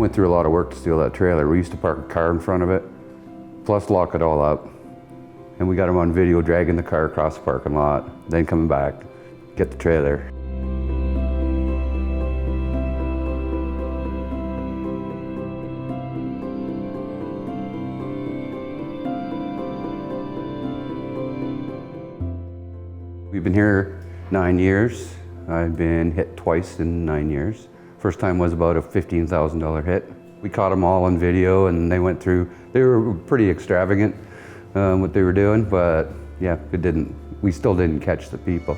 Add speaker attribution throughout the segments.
Speaker 1: Went through a lot of work to steal that trailer. We used to park a car in front of it, plus lock it all up. And we got him on video dragging the car across the parking lot, then coming back, get the trailer. We've been here 9 years. I've been hit twice in 9 years. First time was about a $15,000 hit. We caught them all on video and they went through, they were pretty extravagant what they were doing, but yeah, we still didn't catch the people.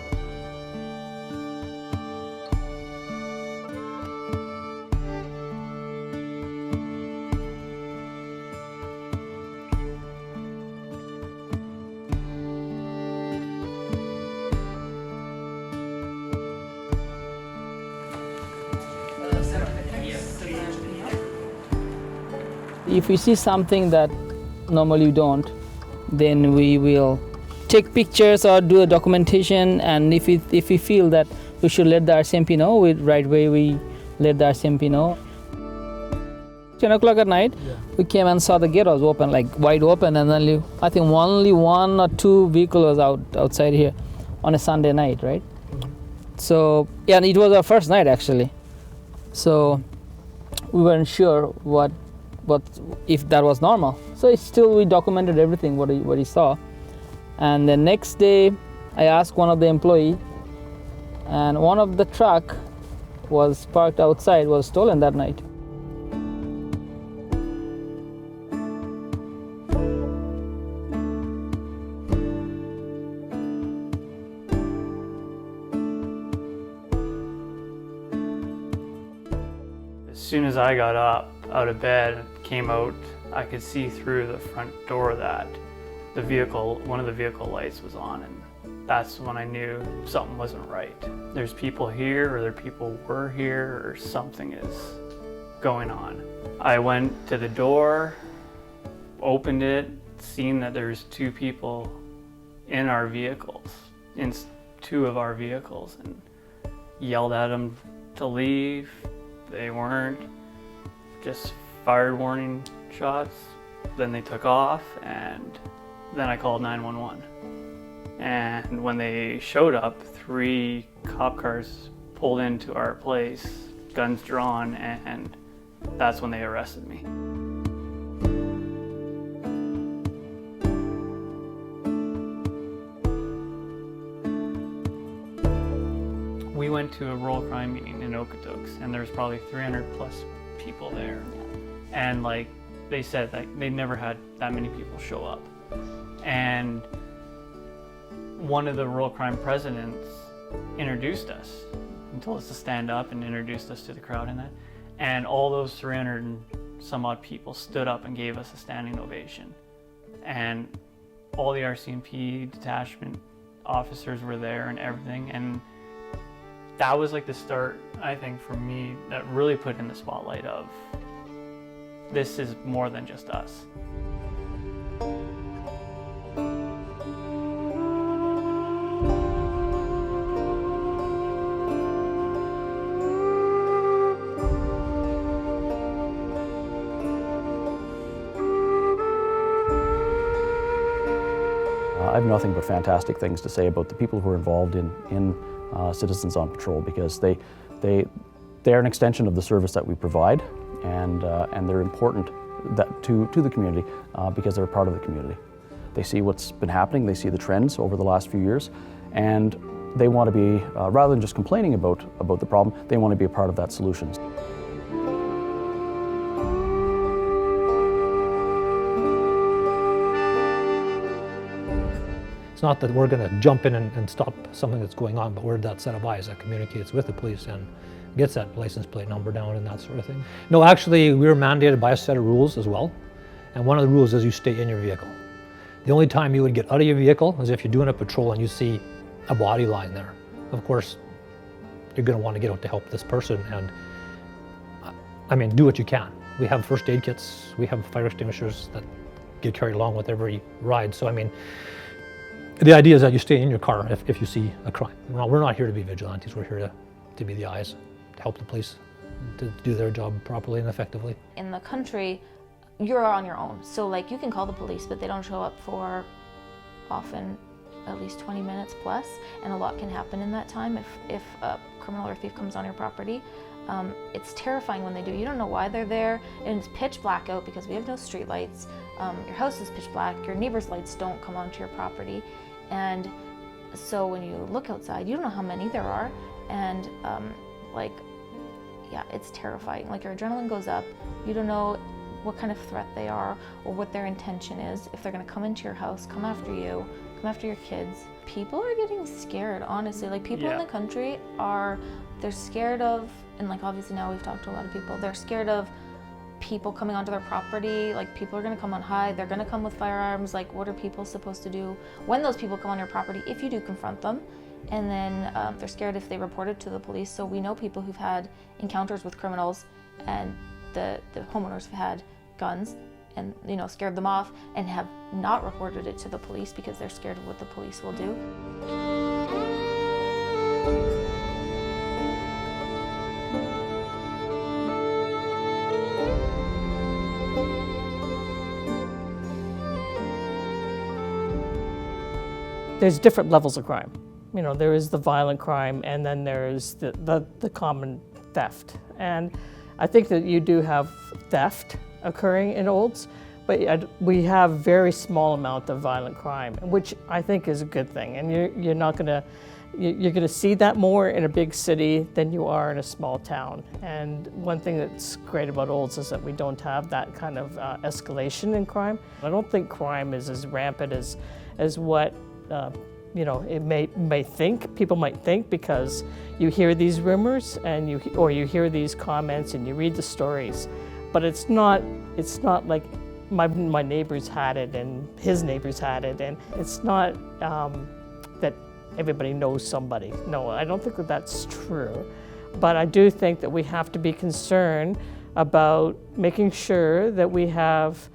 Speaker 2: If we see something that normally we don't, then we will take pictures or do a documentation, and if we feel that we should let the RCMP know, we let the RCMP know. 10 o'clock at night, we came and saw the gate was open, like wide open, and I think only 1 or 2 vehicles was outside here on a Sunday night, right? So, yeah, and it was our first night actually. So we weren't sure what if that was normal. So we documented everything what he saw. And the next day I asked one of the employees, and one of the truck was parked outside, was stolen that night.
Speaker 3: As soon as I got up out of bed and came out, I could see through the front door that one of the vehicle lights was on, and that's when I knew something wasn't right. There's people here, or there people were here, or something is going on. I went to the door, opened it, seen that there's 2 people in our vehicles, in 2 of our vehicles, and yelled at them to leave. They weren't. Just fired warning shots. Then they took off, and then I called 911. And when they showed up, 3 cop cars pulled into our place, guns drawn, and that's when they arrested me. We went to a rural crime meeting in Okotoks, and there was probably 300 plus people there. And like they said, like they never had that many people show up. And one of the rural crime presidents introduced us and told us to stand up and introduced us to the crowd and that. And all those 300 and some odd people stood up and gave us a standing ovation. And all the RCMP detachment officers were there and everything. And that was like the start, I think, for me, that really put in the spotlight of this is more than just us.
Speaker 4: I have nothing but fantastic things to say about the people who are involved in Citizens on Patrol, because they are an extension of the service that we provide, and they're important to the community because they're a part of the community. They see what's been happening, they see the trends over the last few years, and they want to be, rather than just complaining about the problem, they want to be a part of that solution.
Speaker 5: It's not that we're going to jump in and stop something that's going on, but we're that set of eyes that communicates with the police and gets that license plate number down and that sort of thing. No, actually, we were mandated by a set of rules as well. And one of the rules is you stay in your vehicle. The only time you would get out of your vehicle is if you're doing a patrol and you see a body lying there. Of course, you're going to want to get out to help this person, and I mean, do what you can. We have first aid kits, we have fire extinguishers that get carried along with every ride. So I mean, the idea is that you stay in your car if you see a crime. We're not here to be vigilantes, we're here to be the eyes, to help the police to do their job properly and effectively.
Speaker 6: In the country, you're on your own. So like you can call the police, but they don't show up for often at least 20 minutes plus, and a lot can happen in that time if a criminal or thief comes on your property. It's terrifying when they do. You don't know why they're there, and it's pitch black out because we have no street lights. Your house is pitch black, your neighbor's lights don't come onto your property, and so when you look outside, you don't know how many there are, and yeah, it's terrifying. Like your adrenaline goes up, you don't know what kind of threat they are or what their intention is, if they're gonna come into your house, come after you, come after your kids. People are getting scared, honestly. Like people in the country they're scared of, and like obviously now we've talked to a lot of people, they're scared of people coming onto their property. Like people are gonna come on high, they're gonna come with firearms. Like what are people supposed to do when those people come on your property if you do confront them? And then they're scared if they report it to the police. So we know people who've had encounters with criminals and the homeowners have had guns and scared them off and have not reported it to the police because they're scared of what the police will do.
Speaker 7: There's different levels of crime. There is the violent crime, and then there's the common theft. And I think that you do have theft occurring in Olds, but we have very small amount of violent crime, which I think is a good thing. And you're gonna see that more in a big city than you are in a small town. And one thing that's great about Olds is that we don't have that kind of escalation in crime. I don't think crime is as rampant as what it may think, people might think, because you hear these rumors and you hear these comments and you read the stories, but it's not like my neighbors had it and his neighbors had it, and it's not that everybody knows somebody. No, I don't think that that's true, but I do think that we have to be concerned about making sure that we have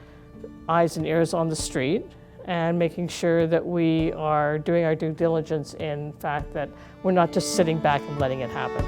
Speaker 7: eyes and ears on the street, and making sure that we are doing our due diligence in fact that we're not just sitting back and letting it happen.